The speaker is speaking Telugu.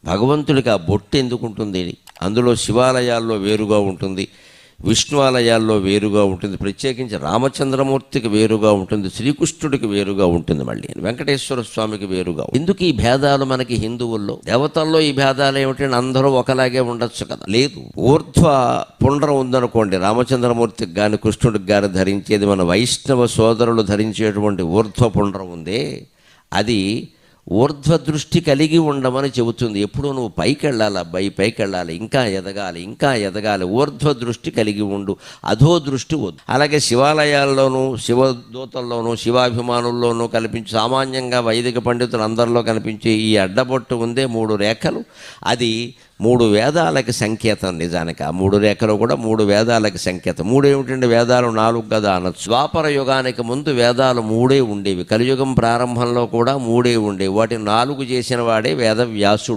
భగవంతుడికి ఆ బొట్టు ఎందుకు ఉంటుంది? అందులో శివాలయాల్లో వేరుగా ఉంటుంది, విష్ణు ఆలయాల్లో వేరుగా ఉంటుంది, ప్రత్యేకించి రామచంద్రమూర్తికి వేరుగా ఉంటుంది, శ్రీకృష్ణుడికి వేరుగా ఉంటుంది, మళ్ళీ వెంకటేశ్వర స్వామికి వేరుగా. ఎందుకు ఈ భేదాలు మనకి హిందువుల్లో? దేవతల్లో ఈ భేదాలు ఏమిటంటే అందరూ ఒకలాగే ఉండొచ్చు కదా? లేదు. ఊర్ధ్వ పుండ్రం ఉందనుకోండి, రామచంద్రమూర్తికి కానీ కృష్ణుడికి కానీ ధరించేది, మన వైష్ణవ సోదరులు ధరించేటువంటి ఊర్ధ్వ పుండ్రం ఉందే, అది ఊర్ధ్వ దృష్టి కలిగి ఉండమని చెబుతుంది. ఎప్పుడూ నువ్వు పైకి వెళ్ళాలి అబ్బాయి, పైకి వెళ్ళాలి, ఇంకా ఎదగాలి, ఇంకా ఎదగాలి, ఊర్ధ్వ దృష్టి కలిగి ఉండు, అధో దృష్టి వద్దు. అలాగే శివాలయాల్లోనూ శివదూతల్లోనూ శివాభిమానుల్లోనూ కనిపించి సామాన్యంగా వైదిక పండితులు అందరిలో కనిపించే ఈ అడ్డబొట్టు ఉందే 3 రేఖలు, అది 3 వేదాలకి సంకేతం. నిజానికి ఆ 3 రేఖలు కూడా 3 వేదాలకి సంకేతం. 3 ఏమిటంటే వేదాలు 4 కదా అనొచ్చు. ద్వాపర యుగానికి ముందు వేదాలు 3 ఉండేవి, కలియుగం ప్రారంభంలో కూడా 3 ఉండేవి. వాటిని 4 చేసిన వాడే వేద వ్యాసుడు.